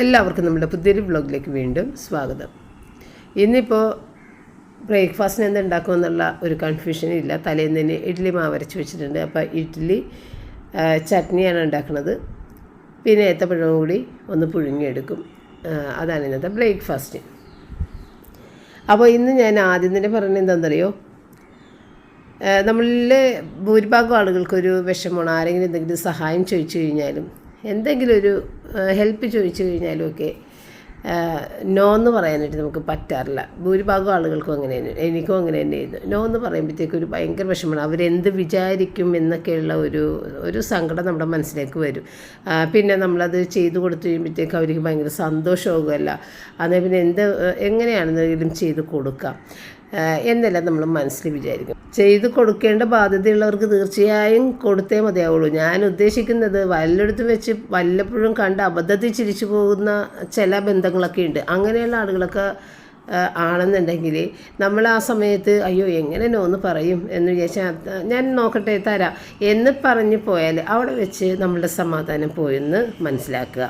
എല്ലാവർക്കും നമ്മുടെ പുതിയൊരു വ്ളോഗിലേക്ക് വീണ്ടും സ്വാഗതം. ഇന്നിപ്പോൾ ബ്രേക്ക്ഫാസ്റ്റിന് എന്തുണ്ടാക്കുമെന്നുള്ള ഒരു കൺഫ്യൂഷൻ ഇല്ല. തലേന്ന് തന്നെ ഇഡ്ഡലി മാവ് അരച്ച് വെച്ചിട്ടുണ്ട്. അപ്പോൾ ഇഡ്ഡലി ചട്നിയാണ് ഉണ്ടാക്കുന്നത്. പിന്നെ ഏത്തപ്പഴവും കൂടി ഒന്ന് പുഴുങ്ങിയെടുക്കും. അതാണ് ഇന്നത്തെ ബ്രേക്ക്ഫാസ്റ്റ്. അപ്പോൾ ഇന്ന് ഞാൻ ആദ്യം തന്നെ പറയുന്നത് എന്താണെന്നറിയോ, നമ്മളിൽ ഭൂരിഭാഗം ആളുകൾക്കൊരു വിഷമമാണ്. ആരെങ്കിലും എന്തെങ്കിലും സഹായം ചോദിച്ചു കഴിഞ്ഞാലും എന്തെങ്കിലും ഒരു ഹെൽപ്പ് ചോദിച്ചു കഴിഞ്ഞാലും ഒക്കെ നോ എന്ന് പറയാനായിട്ട് നമുക്ക് പറ്റാറില്ല. ഭൂരിഭാഗം ആളുകൾക്കും അങ്ങനെ തന്നെ, എനിക്കും അങ്ങനെ തന്നെയായിരുന്നു. നോ എന്ന് പറയുമ്പോഴത്തേക്കും ഒരു ഭയങ്കര വിഷമമാണ്. അവരെന്ത് വിചാരിക്കും എന്നൊക്കെയുള്ള ഒരു സങ്കടം നമ്മുടെ മനസ്സിലേക്ക് വരും. പിന്നെ നമ്മളത് ചെയ്തു കൊടുത്തു കഴിയുമ്പോഴത്തേക്കും അവർക്ക് ഭയങ്കര സന്തോഷമാകുമല്ല. അതേ പിന്നെ എങ്ങനെയാണെന്നെങ്കിലും ചെയ്ത് കൊടുക്കാം എന്നെല്ലാം നമ്മൾ മനസ്സിൽ വിചാരിക്കും. ചെയ്ത് കൊടുക്കേണ്ട ബാധ്യതയുള്ളവർക്ക് തീർച്ചയായും കൊടുത്തേ മതിയാവുള്ളൂ. ഞാൻ ഉദ്ദേശിക്കുന്നത് വല്ലയിടത്തും വെച്ച് വല്ലപ്പോഴും കണ്ട് അബദ്ധത്തിൽ ചിരിച്ചു പോകുന്ന ചില ബന്ധങ്ങളൊക്കെ ഉണ്ട്. അങ്ങനെയുള്ള ആളുകളൊക്കെ ആണെന്നുണ്ടെങ്കിൽ നമ്മൾ ആ സമയത്ത് അയ്യോ എങ്ങനെ നോന്ന് പറയും എന്ന് വിചാരിച്ചാൽ ഞാൻ നോക്കട്ടെ തരാം എന്ന് പറഞ്ഞു പോയാൽ അവിടെ വെച്ച് നമ്മളുടെ സമാധാനം പോയെന്ന് മനസ്സിലാക്കുക.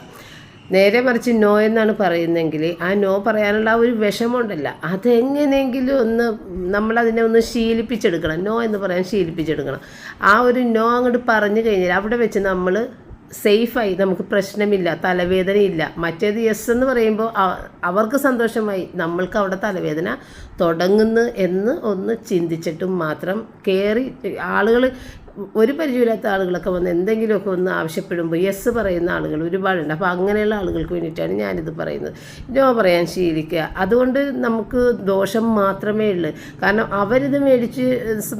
നേരെ മറിച്ച് നോ എന്നാണ് പറയുന്നതെങ്കിൽ ആ നോ പറയാനുള്ള ആ ഒരു വിഷമമുണ്ടല്ല, അതെങ്ങനെയെങ്കിലും നമ്മളതിനെ ഒന്ന് ശീലിപ്പിച്ചെടുക്കണം. നോ എന്ന് പറയാൻ ശീലിപ്പിച്ചെടുക്കണം. ആ ഒരു നോ അങ്ങോട്ട് പറഞ്ഞു കഴിഞ്ഞാൽ അവിടെ വെച്ച് നമ്മൾ സേഫായി, നമുക്ക് പ്രശ്നമില്ല, തലവേദനയില്ല. മറ്റേത് യെസ് എന്ന് പറയുമ്പോൾ അവർക്ക് സന്തോഷമായി, നമ്മൾക്ക് അവിടെ തലവേദന തുടങ്ങുന്നു എന്ന് ഒന്ന് ചിന്തിച്ചിട്ടും മാത്രം കയറി ആളുകൾ ഒരു പരിചയമില്ലാത്ത ആളുകളൊക്കെ വന്ന് എന്തെങ്കിലുമൊക്കെ ഒന്ന് ആവശ്യപ്പെടുമ്പോൾ യെസ് പറയുന്ന ആളുകൾ ഒരുപാടുണ്ട്. അപ്പോൾ അങ്ങനെയുള്ള ആളുകൾക്ക് വേണ്ടിയിട്ടാണ് ഞാനിത് പറയുന്നത്. നോ പറയാൻ ശീലിക്കുക. അതുകൊണ്ട് നമുക്ക് ദോഷം മാത്രമേ ഉള്ളൂ. കാരണം അവരിത് മേടിച്ച്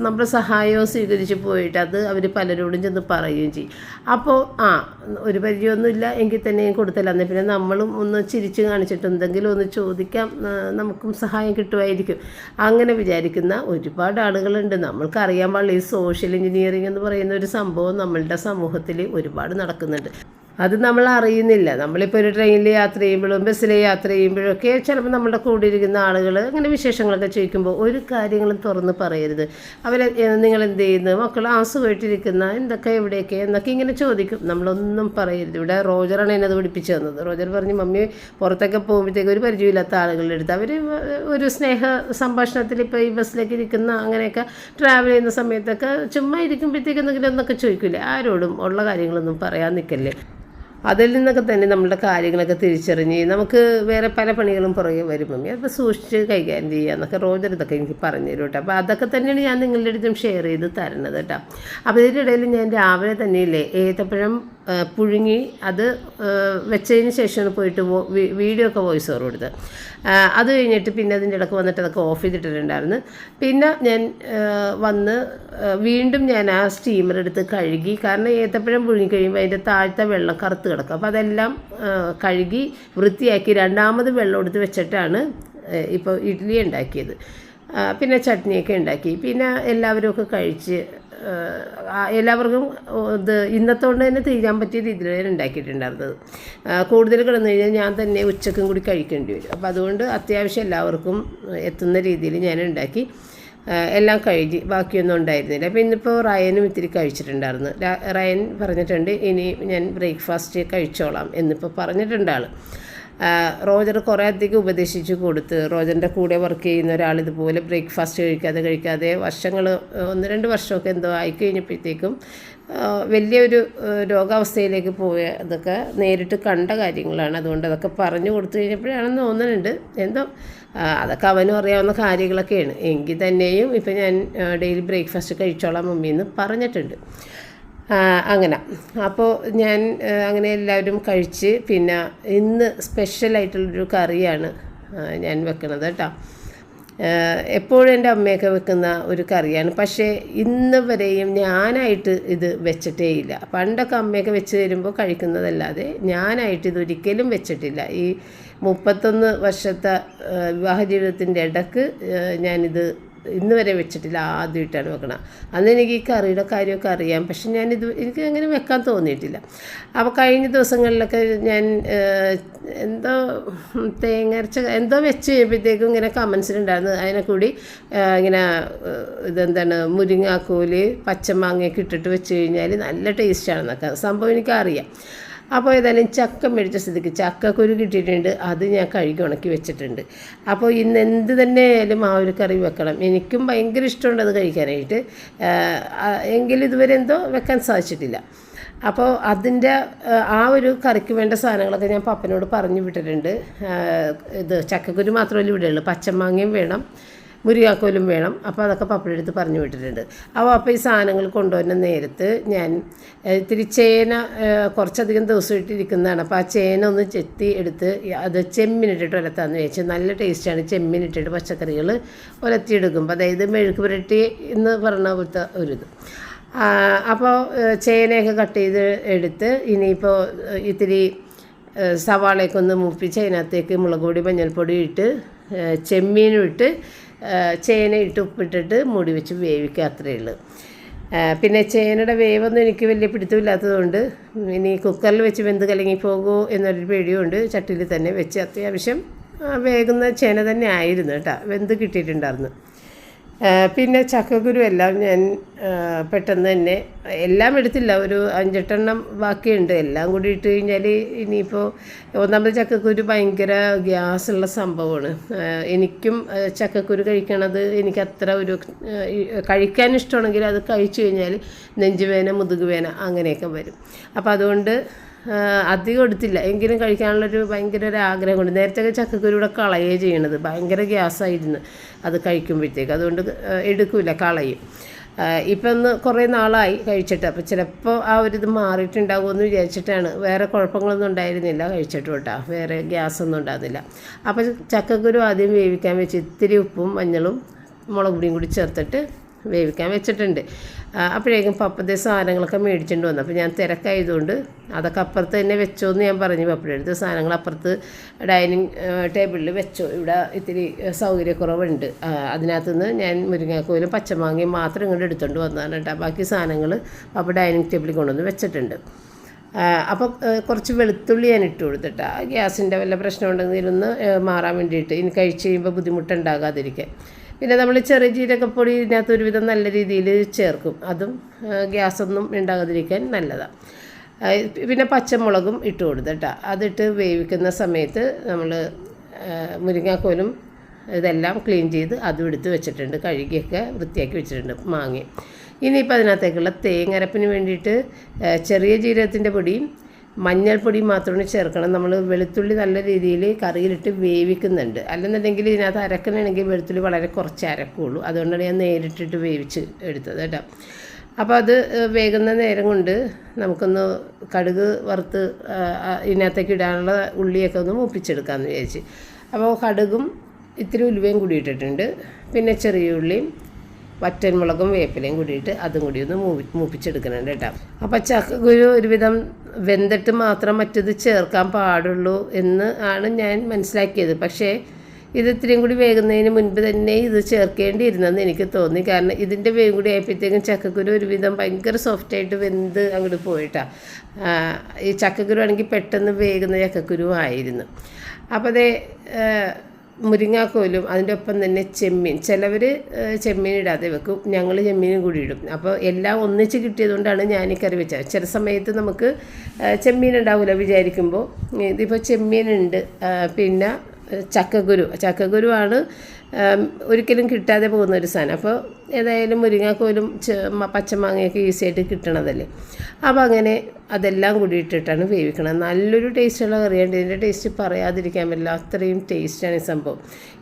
നമ്മുടെ സഹായവും സ്വീകരിച്ച് പോയിട്ട് അത് അവർ പലരോടും ചെന്ന് പറയുകയും ചെയ്യും. അപ്പോൾ ഒരു പരിചയമൊന്നുമില്ല എങ്കിൽ തന്നെയും കൊടുത്തല്ല. എന്നാൽ പിന്നെ നമ്മളും ഒന്ന് ചിരിച്ച് കാണിച്ചിട്ട് എന്തെങ്കിലും ഒന്ന് ചോദിക്കാം, നമുക്കും സഹായം കിട്ടുമായിരിക്കും. അങ്ങനെ വിചാരിക്കുന്ന ഒരുപാട് ആളുകളുണ്ട്. നമ്മൾക്കറിയാൻ പാടില്ല, ഈ സോഷ്യൽ എഞ്ചിനീയറിംഗ് എന്ന് പറയുന്ന ഒരു സംഭവം നമ്മളുടെ സമൂഹത്തിൽ ഒരുപാട് നടക്കുന്നുണ്ട്. അത് നമ്മൾ അറിയുന്നില്ല. നമ്മളിപ്പോൾ ഒരു ട്രെയിനിൽ യാത്ര ചെയ്യുമ്പോഴും ബസ്സിൽ യാത്ര ചെയ്യുമ്പോഴൊക്കെ ചിലപ്പോൾ നമ്മുടെ കൂടെ ഇരിക്കുന്ന ആളുകൾ അങ്ങനെ വിശേഷങ്ങളൊക്കെ ചോദിക്കുമ്പോൾ ഒരു കാര്യങ്ങളും തുറന്ന് പറയരുത്. നിങ്ങൾ എന്ത് ചെയ്യുന്നു, മക്കൾ സുഖമായിട്ടിരിക്കുന്ന എന്തൊക്കെ എവിടെയൊക്കെ എന്നൊക്കെ ഇങ്ങനെ ചോദിക്കും. നമ്മളൊന്നും പറയരുത്. ഇവിടെ റോജറാണ് എന്നത് പഠിപ്പിച്ചു തന്നത്. റോജർ പറഞ്ഞു, മമ്മി പുറത്തൊക്കെ പോകുമ്പോഴത്തേക്ക് ഒരു പരിചയമില്ലാത്ത ആളുകളുടെ അടുത്ത് അവർ ഒരു സ്നേഹ സംഭാഷണത്തിൽ ഇപ്പോൾ ഈ ബസ്സിലേക്ക് ഇരിക്കുന്ന അങ്ങനെയൊക്കെ ട്രാവൽ ചെയ്യുന്ന സമയത്തൊക്കെ ചുമ്മാ ഇരിക്കുമ്പോഴത്തേക്ക് എന്തെങ്കിലും ഒന്നൊക്കെ ചോദിക്കില്ലേ, ആരോടും ഉള്ള കാര്യങ്ങളൊന്നും പറയാൻ നിൽക്കല്ലേ. അതിൽ നിന്നൊക്കെ തന്നെ നമ്മളുടെ കാര്യങ്ങളൊക്കെ തിരിച്ചറിഞ്ഞ് നമുക്ക് വേറെ പല പണികളും പുറകെ വരും. മമ്മി അപ്പോൾ സൂക്ഷിച്ച് കൈകാര്യം ചെയ്യുക എന്നൊക്കെ റോജർ ഇതൊക്കെ എനിക്ക് പറഞ്ഞു തരും കേട്ടോ. അപ്പോൾ അതൊക്കെ തന്നെയാണ് ഞാൻ നിങ്ങളുടെ അടുത്തും ഷെയർ ചെയ്ത് തരണത് കേട്ടോ. അപ്പോൾ ഇതിൻ്റെ ഇടയിൽ ഞാൻ രാവിലെ തന്നെയില്ലേ ഏത്തപ്പഴം പുഴുങ്ങി അത് വെച്ചതിന് ശേഷമാണ് പോയിട്ട് വീഡിയോ ഒക്കെ വോയിസ് ഓവർ കൊടുത്തത്. അത് കഴിഞ്ഞിട്ട് പിന്നെ അതിൻ്റെ ഇടയ്ക്ക് വന്നിട്ട് അതൊക്കെ ഓഫ് ചെയ്തിട്ടുണ്ടായിരുന്നു. പിന്നെ ഞാൻ വന്ന് വീണ്ടും ഞാൻ ആ സ്റ്റീമർ എടുത്ത് കഴുകി. കാരണം ഏത്തപ്പഴം പുഴുങ്ങി കഴിയുമ്പോൾ അതിൻ്റെ താഴത്തെ വെള്ളം കറുത്ത് കിടക്കും. അപ്പോൾ അതെല്ലാം കഴുകി വൃത്തിയാക്കി രണ്ടാമത് വെള്ളം എടുത്ത് വെച്ചിട്ടാണ് ഇപ്പോൾ ഇഡ്ഡലി ഉണ്ടാക്കിയത്. പിന്നെ ചട്നിയൊക്കെ ഉണ്ടാക്കി. പിന്നെ എല്ലാവരും ഒക്കെ കഴിച്ച് എല്ലാവർക്കും ഇന്നത്തോണ്ട് തന്നെ തീരാൻ പറ്റിയ രീതിയിലാണ് ഉണ്ടാക്കിയിട്ടുണ്ടായിരുന്നത്. കൂടുതൽ കിടന്നു കഴിഞ്ഞാൽ ഞാൻ തന്നെ ഉച്ചക്കും കൂടി കഴിക്കേണ്ടി വരും. അപ്പോൾ അതുകൊണ്ട് അത്യാവശ്യം എല്ലാവർക്കും എത്തുന്ന രീതിയിൽ ഞാൻ ഉണ്ടാക്കി എല്ലാം കഴിഞ്ഞ് ബാക്കിയൊന്നും ഉണ്ടായിരുന്നില്ല. അപ്പോൾ ഇന്നിപ്പോൾ റയനും ഇത്തിരി കഴിച്ചിട്ടുണ്ടായിരുന്നു. റയൻ പറഞ്ഞിട്ടുണ്ട് ഇനി ഞാൻ ബ്രേക്ക്ഫാസ്റ്റ് കഴിച്ചോളാം എന്നിപ്പോൾ പറഞ്ഞിട്ടുണ്ട് ആൾ. റോജർ കുറേ അധികം ഉപദേശിച്ച് കൊടുത്ത്. റോജറിൻ്റെ കൂടെ വർക്ക് ചെയ്യുന്ന ഒരാൾ ഇതുപോലെ ബ്രേക്ക്ഫാസ്റ്റ് കഴിക്കാതെ വർഷങ്ങൾ 1-2 വർഷമൊക്കെ എന്തോ ആയിക്കഴിഞ്ഞപ്പോഴത്തേക്കും വലിയൊരു രോഗാവസ്ഥയിലേക്ക് അതൊക്കെ നേരിട്ട് കണ്ട കാര്യങ്ങളാണ്. അതുകൊണ്ട് അതൊക്കെ പറഞ്ഞു കൊടുത്തു കഴിഞ്ഞപ്പോഴാണെന്ന് തോന്നുന്നുണ്ട്. അതൊക്കെ അവനും അറിയാവുന്ന കാര്യങ്ങളൊക്കെയാണ്. എങ്കിൽ തന്നെയും ഇപ്പം ഞാൻ ഡെയിലി ബ്രേക്ക്ഫാസ്റ്റ് കഴിച്ചോളാം മമ്മിയെന്ന് പറഞ്ഞിട്ടുണ്ട്. അങ്ങനെ അപ്പോൾ ഞാൻ അങ്ങനെ എല്ലാവരും കഴിച്ച്. പിന്നെ ഇന്ന് സ്പെഷ്യലായിട്ടുള്ളൊരു കറിയാണ് ഞാൻ വെക്കുന്നത് കേട്ടോ. എപ്പോഴും എൻ്റെ അമ്മയൊക്കെ വെക്കുന്ന ഒരു കറിയാണ്. പക്ഷേ ഇന്ന് വരെയും ഞാനായിട്ട് ഇത് വെച്ചിട്ടേ ഇല്ല. പണ്ടൊക്കെ അമ്മയൊക്കെ വെച്ച് തരുമ്പോൾ കഴിക്കുന്നതല്ലാതെ ഞാനായിട്ട് ഇതൊരിക്കലും വെച്ചിട്ടില്ല. ഈ 31 വർഷത്തെ വിവാഹ ജീവിതത്തിൻ്റെ ഇടയ്ക്ക് ഞാനിത് ഇന്ന് വരെ വെച്ചിട്ടില്ല. ആദ്യമായിട്ടാണ് വെക്കണം. അന്ന് എനിക്ക് ഈ കറിയുടെ കാര്യമൊക്കെ അറിയാം, പക്ഷെ എനിക്ക് അങ്ങനെ വെക്കാൻ തോന്നിയിട്ടില്ല. അപ്പോൾ കഴിഞ്ഞ ദിവസങ്ങളിലൊക്കെ ഞാൻ തേങ്ങ അരച്ച വെച്ച് കഴിയുമ്പോഴത്തേക്കും ഇങ്ങനെ കമൻസിലുണ്ടായിരുന്നു. അതിനെ കൂടി ഇങ്ങനെ മുരിങ്ങാക്കോല് പച്ചമാങ്ങയൊക്കെ ഇട്ടിട്ട് വെച്ച് കഴിഞ്ഞാൽ നല്ല ടേസ്റ്റാണെന്നൊക്കെ സംഭവം എനിക്കറിയാം. അപ്പോൾ ഏതായാലും ചക്ക മേടിച്ച സ്ഥിതിക്ക് ചക്കക്കുരു കിട്ടിയിട്ടുണ്ട്, അത് ഞാൻ കഴുകി ഉണക്കി വെച്ചിട്ടുണ്ട്. അപ്പോൾ ഇന്ന് എന്ത് തന്നെ ആയാലും ആ ഒരു കറി വെക്കണം. എനിക്കും ഭയങ്കര ഇഷ്ടമുണ്ട് അത് കഴിക്കാനായിട്ട്, എങ്കിലും ഇതുവരെ എന്തോ വെക്കാൻ സാധിച്ചിട്ടില്ല. അപ്പോൾ അതിൻ്റെ ആ ഒരു കറിക്ക് വേണ്ട സാധനങ്ങളൊക്കെ ഞാൻ പപ്പനോട് പറഞ്ഞു വിട്ടിട്ടുണ്ട്. ഇത് ചക്കക്കുരു മാത്രമല്ല ഇവിടെ ഉള്ളൂ, പച്ചമാങ്ങയും വേണം, മുരിങ്ങാക്കോലും വേണം. അപ്പോൾ അതൊക്കെ പപ്പയുടെ അടുത്ത് പറഞ്ഞു വിട്ടിട്ടുണ്ട്. അപ്പോൾ ഈ സാധനങ്ങൾ കൊണ്ടുവരുന്ന നേരത്ത് ഞാൻ ഇത്തിരി ചേന കുറച്ചധികം ദിവസം ഇട്ടിരിക്കുന്നതാണ്. അപ്പോൾ ആ ചേന ഒന്ന് ചെത്തി എടുത്ത് അത് ചെമ്മിനിട്ടിട്ട് ഉലത്താന്ന് വെച്ച് നല്ല ടേസ്റ്റാണ് ചെമ്മിനിട്ടിട്ട് പച്ചക്കറികൾ ഉലത്തിയെടുക്കുമ്പോൾ, അതായത് മെഴുക്ക് പുരട്ടി എന്ന് പറഞ്ഞ പോലത്തെ ഒരിത്. അപ്പോൾ ചേനയൊക്കെ കട്ട് ചെയ്ത് എടുത്ത് ഇനിയിപ്പോൾ ഇത്തിരി സവാളയൊക്കെ ഒന്ന് മൂപ്പിച്ച് അതിനകത്തേക്ക് മുളക് പൊടി മഞ്ഞൾപ്പൊടി ഇട്ട് ചെമ്മീനും ഇട്ട് ചേന ഇട്ട് ഉപ്പിട്ടിട്ട് മൂടി വെച്ച് വേവിക്കുക, അത്രയേ ഉള്ളൂ. പിന്നെ ചേനയുടെ വേവൊന്നും എനിക്ക് വലിയ പിടുത്തമില്ലാത്തതുകൊണ്ട് ഇനി കുക്കറിൽ വെച്ച് വെന്ത് കലങ്ങി പോകുമോ എന്നൊരു പേടിയുണ്ട്. ചട്ടിയിൽ തന്നെ വെച്ച് അത്യാവശ്യം വേകുന്ന ചേന തന്നെ ആയിരുന്നു കേട്ടോ, വെന്ത് കിട്ടിയിട്ടുണ്ടായിരുന്നു. പിന്നെ ചക്കക്കുരു എല്ലാം ഞാൻ പെട്ടെന്ന് തന്നെ എല്ലാം എടുത്തില്ല, ഒരു 5-8 ബാക്കിയുണ്ട്. എല്ലാം കൂടി ഇട്ട് കഴിഞ്ഞാൽ ഇനിയിപ്പോൾ ഒന്നാമത് ചക്കക്കുരു ഭയങ്കര ഗ്യാസുള്ള സംഭവമാണ്. എനിക്കും ചക്കക്കുരു കഴിക്കണത് എനിക്കത്ര ഒരു കഴിക്കാൻ ഇഷ്ടമാണെങ്കിൽ അത് കഴിച്ചു കഴിഞ്ഞാൽ നെഞ്ചുവേന മുതുകുവേന അങ്ങനെയൊക്കെ വരും. അപ്പോൾ അതുകൊണ്ട് അധികം എടുത്തില്ല, എങ്കിലും കഴിക്കാനുള്ളൊരു ഭയങ്കര ഒരു ആഗ്രഹം കൊണ്ട്. നേരത്തെ ചക്കക്കുരുവിടെ കളയുകയാണ് ചെയ്യണത്, ഭയങ്കര ഗ്യാസായിരുന്നു അത് കഴിക്കുമ്പോഴത്തേക്ക്, അതുകൊണ്ട് എടുക്കില്ല, കളയും. ഇപ്പം ഒന്ന് കുറേ നാളായി കഴിച്ചിട്ട്, അപ്പോൾ ചിലപ്പോൾ ആ ഒരിത് മാറിയിട്ടുണ്ടാകുമെന്ന് വിചാരിച്ചിട്ടാണ്. വേറെ കുഴപ്പങ്ങളൊന്നും ഉണ്ടായിരുന്നില്ല കഴിച്ചിട്ട് കേട്ടോ, വേറെ ഗ്യാസൊന്നും ഉണ്ടാകുന്നില്ല. അപ്പോൾ ചക്കക്കുരു ആദ്യം വേവിക്കാൻ വെച്ച് ഇത്തിരി ഉപ്പും മഞ്ഞളും മുളക് പൊടിയും കൂടി ചേർത്തിട്ട് വേവിക്കാൻ വെച്ചിട്ടുണ്ട്. അപ്പോഴേക്കും പപ്പത്തെ സാധനങ്ങളൊക്കെ മേടിച്ചിട്ട് വന്നു. അപ്പോൾ ഞാൻ തിരക്കായതുകൊണ്ട് അതൊക്കെ അപ്പുറത്ത് തന്നെ വെച്ചോ എന്ന് ഞാൻ പറഞ്ഞു പപ്പയുടെ അടുത്ത്. സാധനങ്ങൾ അപ്പുറത്ത് ഡൈനിങ് ടേബിളിൽ വെച്ചോ, ഇവിടെ ഇത്തിരി സൗകര്യക്കുറവുണ്ട്. അതിനകത്ത് നിന്ന് ഞാൻ മുരിങ്ങാക്കോലും പച്ചമാങ്ങയും മാത്രം ഇങ്ങോട്ട് എടുത്തുകൊണ്ട് വന്നതാണ് കേട്ടോ. ബാക്കി സാധനങ്ങൾ പപ്പ ഡൈനിങ് ടേബിളിൽ കൊണ്ടുവന്ന് വെച്ചിട്ടുണ്ട്. അപ്പോൾ കുറച്ച് വെളുത്തുള്ളി ഞാൻ ഇട്ട് കൊടുത്തിട്ടാ, ഗ്യാസിൻ്റെ വല്ല പ്രശ്നം ഉണ്ടെങ്കിൽ ഒന്ന് മാറാൻ വേണ്ടിയിട്ട്, ഇനി കഴിച്ച് കഴിയുമ്പോൾ ബുദ്ധിമുട്ടുണ്ടാകാതിരിക്കാൻ. പിന്നെ നമ്മൾ ചെറിയ ജീരകപ്പൊടി ഇതിനകത്ത് ഒരുവിധം നല്ല രീതിയിൽ ചേർക്കും, അതും ഗ്യാസൊന്നും ഉണ്ടാകാതിരിക്കാൻ നല്ലതാണ്. പിന്നെ പച്ചമുളകും ഇട്ട് കൊടുത്തിട്ടാ, അതിട്ട് വേവിക്കുന്ന സമയത്ത് നമ്മൾ മുരിങ്ങാക്കോലും ഇതെല്ലാം ക്ലീൻ ചെയ്ത് അതും എടുത്ത് വെച്ചിട്ടുണ്ട്, കഴുകിയൊക്കെ വൃത്തിയാക്കി വെച്ചിട്ടുണ്ട്. മാങ്ങ ഇനിയിപ്പോൾ അതിനകത്തേക്കുള്ള തേങ്ങരപ്പിന് വേണ്ടിയിട്ട് ചെറിയ ജീരകത്തിൻ്റെ പൊടിയും മഞ്ഞൾപ്പൊടി മാത്രമാണ് ചേർക്കണം. നമ്മൾ വെളുത്തുള്ളി നല്ല രീതിയിൽ കറിയിലിട്ട് വേവിക്കുന്നുണ്ട്, അല്ലെന്നുണ്ടെങ്കിൽ ഇതിനകത്ത് അരക്കണമെങ്കിൽ വെളുത്തുള്ളി വളരെ കുറച്ച് അരക്കുള്ളൂ. അതുകൊണ്ടാണ് ഞാൻ നേരിട്ടിട്ട് വേവിച്ച് എടുത്തത് കേട്ടോ. അപ്പോൾ അത് വേകുന്ന നേരം കൊണ്ട് നമുക്കൊന്ന് കടുക് വറുത്ത് ഇതിനകത്തേക്ക് ഇടാനുള്ള ഉള്ളിയൊക്കെ ഒന്ന് മൂപ്പിച്ചെടുക്കാമെന്ന് വിചാരിച്ച്. അപ്പോൾ കടുകും ഇത്തിരി ഉലുവയും കൂടി ഇട്ടിട്ടുണ്ട്. പിന്നെ ചെറിയ ഉള്ളിയും വറ്റൻമുളകും വേപ്പിലയും കൂടിയിട്ട് അതും കൂടി ഒന്ന് മൂപ്പിച്ചെടുക്കുന്നുണ്ട് കേട്ടോ. അപ്പോൾ ചക്കക്കുരു ഒരുവിധം വെന്തിട്ട് മാത്രം മറ്റത് ചേർക്കാൻ പാടുള്ളൂ എന്ന് ആണ് ഞാൻ മനസ്സിലാക്കിയത്. പക്ഷേ ഇത് ഇത്രയും കൂടി വേകുന്നതിന് മുൻപ് തന്നെ ഇത് ചേർക്കേണ്ടിയിരുന്നെന്ന് എനിക്ക് തോന്നി. കാരണം ഇതിൻ്റെ വേഗം കൂടി ആയപ്പോഴത്തേക്കും ചക്കക്കുരു ഒരുവിധം ഭയങ്കര സോഫ്റ്റായിട്ട് വെന്ത് അങ്ങോട്ട് പോയിട്ടാണ്. ഈ ചക്കക്കുരു ആണെങ്കിൽ പെട്ടെന്ന് വേകുന്ന ചക്കക്കുരു ആയിരുന്നു. അപ്പോൾ അതേ മുരിങ്ങാക്കോലും അതിൻ്റെ ഒപ്പം തന്നെ ചെമ്മീൻ, ചിലവർ ചെമ്മീൻ ഇടാതെ വെക്കും, ഞങ്ങൾ ചെമ്മീനും കൂടി ഇടും. അപ്പോൾ എല്ലാം ഒന്നിച്ച് കിട്ടിയതുകൊണ്ടാണ് ഞാൻ ഈ കറി വെച്ചത്. ചില സമയത്ത് നമുക്ക് ചെമ്മീൻ ഉണ്ടാവില്ല വിചാരിക്കുമ്പോൾ ഇതിപ്പോൾ ചെമ്മീനുണ്ട്. പിന്നെ ചക്കക്കുരുവാണ് ഒരിക്കലും കിട്ടാതെ പോകുന്ന ഒരു സാധനം. അപ്പോൾ ഏതായാലും മുരിങ്ങാക്കോലും പച്ചമാങ്ങയൊക്കെ ഈസിയായിട്ട് കിട്ടണതല്ലേ. അപ്പോൾ അങ്ങനെ അതെല്ലാം കൂടി ഇട്ടിട്ടാണ് വേവിക്കണം. നല്ലൊരു ടേസ്റ്റുള്ള കറിയാണ്, ഇതിൻ്റെ ടേസ്റ്റ് പറയാതിരിക്കാൻ പറ്റില്ല, അത്രയും ടേസ്റ്റാണ് ഈ സംഭവം.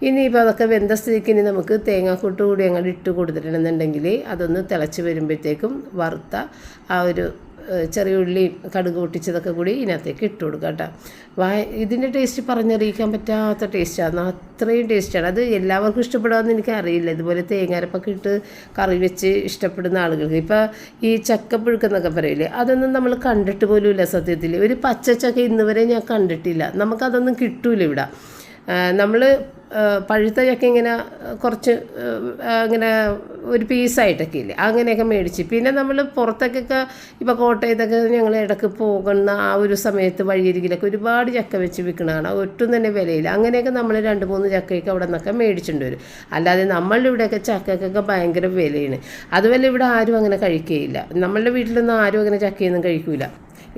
ഇനിയിപ്പോൾ അതൊക്കെ വെന്ത സ്ഥിതിക്ക് ഇനി നമുക്ക് തേങ്ങാക്കൂട്ട് കൂടി അങ്ങോട്ട് ഇട്ട് കൊടുത്തിട്ടുണ്ടെന്നുണ്ടെങ്കിൽ അതൊന്ന് തിളച്ച് വരുമ്പോഴത്തേക്കും വറുത്ത ആ ഒരു ചെറിയ ഉള്ളിയും കടുക് പൊട്ടിച്ചതൊക്കെ കൂടി ഇതിനകത്തേക്ക് ഇട്ട് കൊടുക്കുക കേട്ടോ. ഇതിൻ്റെ ടേസ്റ്റ് പറഞ്ഞറിയിക്കാൻ പറ്റാത്ത ടേസ്റ്റാണ്, അത്രയും ടേസ്റ്റാണ്. അത് എല്ലാവർക്കും ഇഷ്ടപ്പെടാമെന്ന് എനിക്കറിയില്ല. ഇതുപോലെ തേങ്ങാരപ്പൊക്കെ ഇട്ട് കറി വെച്ച് ഇഷ്ടപ്പെടുന്ന ആളുകൾക്ക്. ഇപ്പോൾ ഈ ചക്കപ്പുഴുക്കെന്നൊക്കെ പറയില്ലേ, അതൊന്നും നമ്മൾ കണ്ടിട്ട് പോലുമില്ല സത്യത്തിൽ. ഒരു പച്ചച്ചക്ക ഇന്ന് വരെ ഞാൻ കണ്ടിട്ടില്ല, നമുക്കതൊന്നും കിട്ടൂല ഇവിടെ. നമ്മൾ പഴുത്ത ചക്ക ഇങ്ങനെ കുറച്ച് ഇങ്ങനെ ഒരു പീസായിട്ടൊക്കെ ഇല്ലേ, അങ്ങനെയൊക്കെ മേടിച്ച്. പിന്നെ നമ്മൾ പുറത്തേക്കൊക്കെ ഇപ്പോൾ കോട്ടയത്തൊക്കെ ഞങ്ങൾ ഇടയ്ക്ക് പോകുന്ന ആ ഒരു സമയത്ത് വഴിയരികിലൊക്കെ ഒരുപാട് ചക്ക വെച്ച് വിൽക്കണതാണ്, ഒട്ടും തന്നെ വിലയില്ല. അങ്ങനെയൊക്കെ നമ്മൾ 2-3 ചക്കയൊക്കെ അവിടെ നിന്നൊക്കെ മേടിച്ചിട്ട് വരും. അല്ലാതെ നമ്മളുടെ ഇവിടെയൊക്കെ ചക്കക്കൊക്കെ ഭയങ്കര വിലയാണ്. അതുപോലെ ഇവിടെ ആരും അങ്ങനെ കഴിക്കുകയില്ല, നമ്മളുടെ വീട്ടിലൊന്നും ആരും അങ്ങനെ ചക്കയൊന്നും കഴിക്കില്ല.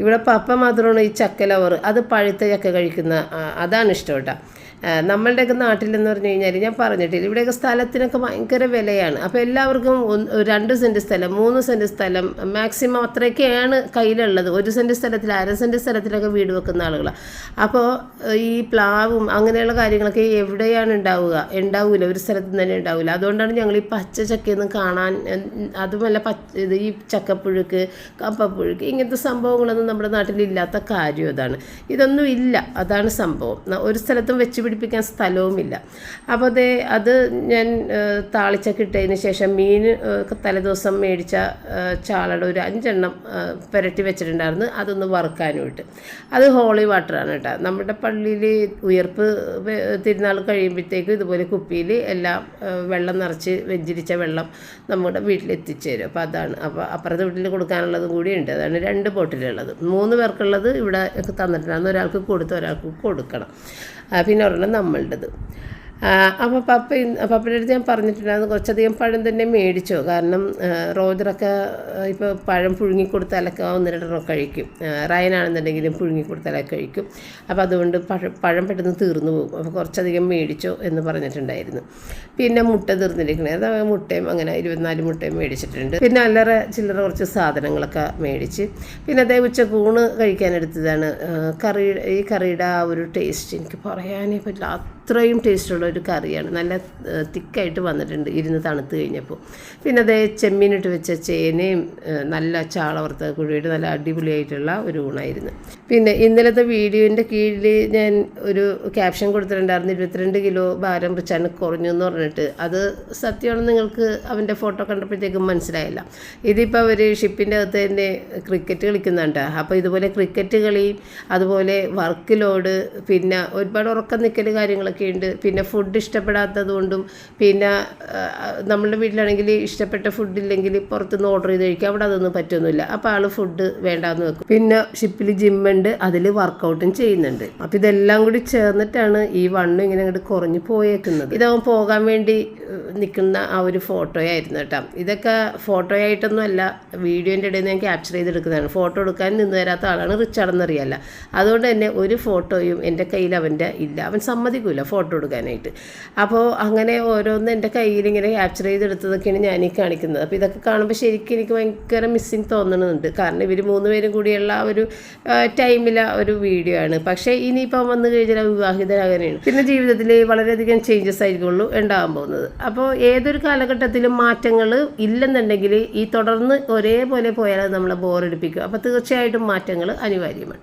ഇവിടെ പപ്പ മാത്രമാണ് ഈ ചക്ക ലവർ, അത് പഴുത്ത ചക്ക കഴിക്കുന്ന അതാണ് ഇഷ്ടം കേട്ടോ. നമ്മളുടെയൊക്കെ നാട്ടിലെന്ന് പറഞ്ഞു കഴിഞ്ഞാൽ ഞാൻ പറഞ്ഞിട്ടില്ല, ഇവിടെയൊക്കെ സ്ഥലത്തിനൊക്കെ ഭയങ്കര വിലയാണ്. അപ്പോൾ എല്ലാവർക്കും 2 സെൻറ്റ് സ്ഥലം, 3 സെൻറ്റ് സ്ഥലം മാക്സിമം അത്രയൊക്കെയാണ് കയ്യിലുള്ളത്. 1 സെൻറ്റ് സ്ഥലത്തിൽ, 1/2 സെൻറ്റ് സ്ഥലത്തിലൊക്കെ വീട് വെക്കുന്ന ആളുകളാണ്. അപ്പോൾ ഈ പ്ലാവും അങ്ങനെയുള്ള കാര്യങ്ങളൊക്കെ എവിടെയാണ് ഉണ്ടാവില്ല, ഒരു സ്ഥലത്ത് തന്നെ ഉണ്ടാവില്ല. അതുകൊണ്ടാണ് ഞങ്ങൾ ഈ പച്ച ചക്കയൊന്നും കാണാൻ, അതുമല്ല ഈ ചക്കപ്പുഴുക്ക്, കപ്പപ്പുഴുക്ക്, ഇങ്ങനത്തെ സംഭവങ്ങളൊന്നും നമ്മുടെ നാട്ടിലില്ലാത്ത കാര്യം അതാണ്. ഇതൊന്നും ഇല്ല, അതാണ് സംഭവം. ഒരു സ്ഥലത്തും വെച്ച് പിടിപ്പിക്കാൻ സ്ഥലവുമില്ല. അപ്പോൾ അത് ഞാൻ താളിച്ചൊക്കെ ഇട്ടതിന് ശേഷം മീൻ തലേദിവസം മേടിച്ച ചാളയുടെ ഒരു 5 എണ്ണം പുരട്ടി വെച്ചിട്ടുണ്ടായിരുന്നു. അതൊന്ന് വറുക്കാനും ഇട്ട്. അത് ഹോളി വാട്ടറാണ് കേട്ടോ. നമ്മുടെ പള്ളിയിൽ ഉയർപ്പ് തിരുനാൾ കഴിയുമ്പോഴത്തേക്കും ഇതുപോലെ കുപ്പിയിൽ എല്ലാം വെള്ളം നിറച്ച് വെഞ്ചിരിച്ച വെള്ളം നമ്മുടെ വീട്ടിലെത്തിച്ചു തരും. അപ്പോൾ അതാണ്. അപ്പോൾ അപ്പുറത്തെ വീട്ടിൽ കൊടുക്കാനുള്ളതും കൂടി ഉണ്ട്. അതാണ് 2 ബോട്ടിലുള്ളത്. 3 പേർക്കുള്ളത് ഇവിടെ തന്നിട്ടുണ്ടായിരുന്നു. ഒരാൾക്ക് കൊടുത്ത് ഒരാൾക്ക് കൊടുക്കണം, പിന്നെ ഒരെണ്ണം നമ്മളുടേത്. അപ്പോൾ പപ്പയുടെ അടുത്ത് ഞാൻ പറഞ്ഞിട്ടുണ്ടായിരുന്നു കുറച്ചധികം പഴം തന്നെ മേടിച്ചോ, കാരണം റോജറൊക്കെ ഇപ്പോൾ പഴം പുഴുങ്ങിക്കൊടുത്താലൊക്കെ 1-2 കഴിക്കും. റയനാണെന്നുണ്ടെങ്കിലും പുഴുങ്ങിക്കൊടുത്താലൊക്കെ കഴിക്കും. അപ്പോൾ അതുകൊണ്ട് പഴം പെട്ടെന്ന് തീർന്നു പോകും. അപ്പോൾ കുറച്ചധികം മേടിച്ചോ എന്ന് പറഞ്ഞിട്ടുണ്ടായിരുന്നു. പിന്നെ മുട്ട തീർന്നിരിക്കണേ, അത് മുട്ടയും അങ്ങനെ 24 മുട്ടയും മേടിച്ചിട്ടുണ്ട്. പിന്നെ ചില്ലറ കുറച്ച് സാധനങ്ങളൊക്കെ മേടിച്ച്, പിന്നെ അതേ ഉച്ചക്കൂണ് കഴിക്കാനെടുത്തതാണ്. ഈ കറിയുടെ ആ ഒരു ടേസ്റ്റ് എനിക്ക് പറയാനേ പറ്റില്ല, അത്രയും ടേസ്റ്റുള്ള ഒരു കറിയാണ്. നല്ല തിക്കായിട്ട് വന്നിട്ടുണ്ട് ഇരുന്ന് തണുത്ത് കഴിഞ്ഞപ്പോൾ. പിന്നെ അതേ ചെമ്മീനിട്ട് വെച്ച ചേനയും നല്ല ചാള വറുത്ത കുഴിയിട്ട് നല്ല അടിപൊളിയായിട്ടുള്ള ഒരു ഊണായിരുന്നു. പിന്നെ ഇന്നലത്തെ വീഡിയോൻ്റെ കീഴിൽ ഞാൻ ഒരു ക്യാപ്ഷൻ കൊടുത്തിട്ടുണ്ടായിരുന്നു, 22 കിലോ ഭാരം റിച്ചാണ് കുറഞ്ഞു എന്ന് പറഞ്ഞിട്ട്. അത് സത്യമാണെന്ന് നിങ്ങൾക്ക് അവൻ്റെ ഫോട്ടോ കണ്ടപ്പോഴത്തേക്കും മനസ്സിലായില്ല. ഇതിപ്പോൾ അവർ ഷിപ്പിൻ്റെ അകത്ത് തന്നെ ക്രിക്കറ്റ് കളിക്കുന്നുണ്ട്. അപ്പോൾ ഇതുപോലെ ക്രിക്കറ്റ് കളി, അതുപോലെ വർക്ക് ലോഡ്, പിന്നെ ഒരുപാട് ഉറക്കം നിൽക്കൽ കാര്യങ്ങളൊക്കെ ഉണ്ട്. പിന്നെ ഫുഡ് ഇഷ്ടപ്പെടാത്തത് കൊണ്ടും, പിന്നെ നമ്മളുടെ വീട്ടിലാണെങ്കിൽ ഇഷ്ടപ്പെട്ട ഫുഡില്ലെങ്കിൽ പുറത്തുനിന്ന് ഓർഡർ ചെയ്ത് കഴിക്കുക. അവിടെ അതൊന്നും പറ്റൊന്നുമില്ല. അപ്പോൾ ആൾ ഫുഡ് വേണ്ടാന്ന് വെക്കും. പിന്നെ ഷിപ്പിൽ ജിമ്മുണ്ട്, അതിൽ വർക്കൗട്ടും ചെയ്യുന്നുണ്ട്. അപ്പോൾ ഇതെല്ലാം കൂടി ചേർന്നിട്ടാണ് ഈ വണ്ണം ഇങ്ങനെ അങ്ങോട്ട് കുറഞ്ഞു പോയേക്കുന്നത്. ഇതവൻ പോകാൻ വേണ്ടി നിൽക്കുന്ന ആ ഒരു ഫോട്ടോയായിരുന്നു കേട്ടോ. ഇതൊക്കെ ഫോട്ടോയായിട്ടൊന്നും അല്ല, വീഡിയോൻ്റെ ഇടയിൽ ഞാൻ ക്യാപ്ചർ ചെയ്തെടുക്കുന്നതാണ്. ഫോട്ടോ എടുക്കാൻ നിന്ന് തരാത്ത ആളാണ് റിച്ചാർഡെന്നറിയാല്ല. അതുകൊണ്ട് തന്നെ ഒരു ഫോട്ടോയും എൻ്റെ കയ്യിൽ അവൻ്റെ ഇല്ല. അവൻ സമ്മതിക്കില്ല ഫോട്ടോ എടുക്കാനായിട്ട്. അപ്പോൾ അങ്ങനെ ഓരോന്ന് എൻ്റെ കയ്യിൽ ഇങ്ങനെ ക്യാപ്ചർ ചെയ്തെടുത്തതൊക്കെയാണ് ഞാനീ കാണിക്കുന്നത്. അപ്പോൾ ഇതൊക്കെ കാണുമ്പോൾ ശരിക്കും എനിക്ക് ഭയങ്കര മിസ്സിങ് തോന്നുന്നുണ്ട്. കാരണം ഇവർ 3 പേരും കൂടിയുള്ള ഒരു ടൈമിലെ ഒരു വീഡിയോ ആണ്. പക്ഷേ ഇനിയിപ്പോൾ വന്നു കഴിഞ്ഞാൽ വിവാഹിതരാകാനാണ്. പിന്നെ ജീവിതത്തിൽ വളരെയധികം ചേഞ്ചസ് ആയിരിക്കുള്ളൂ ഉണ്ടാകാൻ പോകുന്നത്. അപ്പോൾ ഏതൊരു കാലഘട്ടത്തിലും മാറ്റങ്ങൾ ഇല്ലെന്നുണ്ടെങ്കിൽ ഈ തുടർന്ന് ഒരേപോലെ പോയാൽ അത് നമ്മളെ ബോറടിപ്പിക്കും. അപ്പോൾ തീർച്ചയായിട്ടും മാറ്റങ്ങൾ അനിവാര്യമാണ്.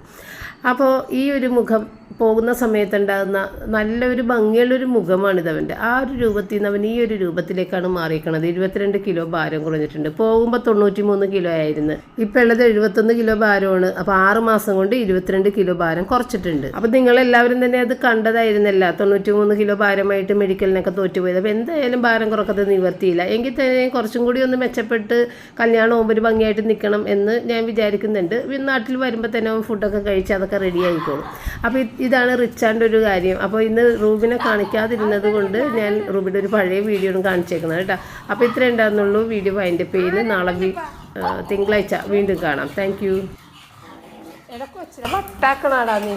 അപ്പോൾ ഈ ഒരു മുഖം പോകുന്ന സമയത്തുണ്ടാകുന്ന നല്ലൊരു ഭംഗിയുള്ളൊരു മുഖമാണിതവൻ്റെ. ആ ഒരു രൂപത്തിൽ നിന്ന് അവൻ ഈ ഒരു രൂപത്തിലേക്കാണ് മാറിയിരിക്കണത്. 22 കിലോ ഭാരം കുറഞ്ഞിട്ടുണ്ട്. പോകുമ്പോൾ 93 കിലോ ആയിരുന്നു, ഇപ്പോൾ ഉള്ളത് 71 കിലോ ഭാരമാണ്. അപ്പോൾ 6 മാസം കൊണ്ട് 22 കിലോ ഭാരം കുറച്ചിട്ടുണ്ട്. അപ്പോൾ നിങ്ങളെല്ലാവരും തന്നെ അത് കണ്ടതായിരുന്നല്ല, 93 കിലോ ഭാരമായിട്ട് മെഡിക്കലിനൊക്കെ തോറ്റുപോയത്. അപ്പോൾ എന്തായാലും ഭാരം കുറക്കത്ത് നിവർത്തിയില്ല. എങ്കിൽ തന്നെ കുറച്ചും കൂടി ഒന്ന് മെച്ചപ്പെട്ട് കല്യാണം ആകുമ്പോൾ ഒരു ഭംഗിയായിട്ട് നിൽക്കണം എന്ന് ഞാൻ വിചാരിക്കുന്നുണ്ട്. നാട്ടിൽ വരുമ്പോൾ തന്നെ ഫുഡൊക്കെ കഴിച്ച് അതൊക്കെ റെഡി ആയിക്കോളും. അപ്പോൾ ഇതാണ് റിച്ചാൻ്റെ ഒരു കാര്യം. അപ്പോൾ ഇന്ന് റൂബിനെ കാണിക്കാതിരുന്നത് കൊണ്ട് ഞാൻ റൂബിൻ്റെ ഒരു പഴയ വീഡിയോ ആണ് കാണിച്ചേക്കുന്നത് കേട്ടോ. അപ്പോൾ ഇത്രേ ഉണ്ടായിരുന്നുള്ളൂ. വീഡിയോ വൈൻഡപ്പ് ചെയ്യുന്നു. നാളെ തിങ്കളാഴ്ച വീണ്ടും കാണാം. Thank you. വട്ടാക്കണാടാ നീ.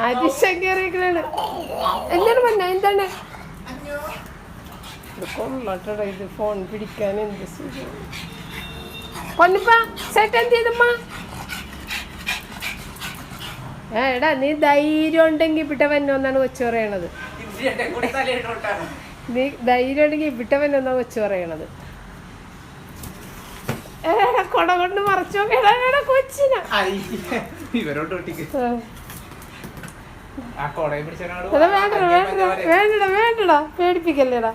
അതിശങ്കറിയാണ്. എന്താണ് പറഞ്ഞ എന്താണ് കൊള്ളട്ടട ഇത് ഫോൺ പിടിക്കാൻ എന്ത് പൊന്നിപ്പ സെറ്റ് എന്ത് ചെയ്തമ്മ? എടാ നീ ധൈര്യം ഉണ്ടെങ്കിൽ ഇവിടെ വന്നോന്നാണ് കൊച്ചു പറയണത്. നീ ധൈര്യം ഉണ്ടെങ്കിൽ ഇവിടെ വന്നോന്നാ കൊച്ചു പറയണത്. കൊട കൊണ്ട് മറച്ചോ കൊച്ചിന വേണ്ടടാ വേണ്ടടാ പേടിപ്പിക്കല്ലേടാ.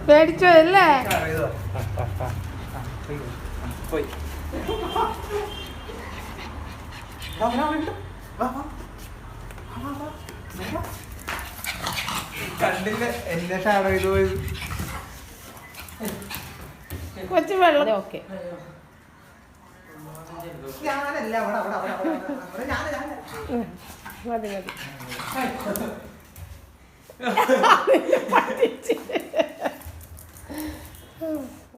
പേടിച്ചോ അല്ലേ? കണ്ടില്ല എന്നെ ഷാഡോ ചെയ്ത് പോയത്. കുറച്ച് വെള്ളം. ഓക്കെ ഞാനല്ല മതി മതി.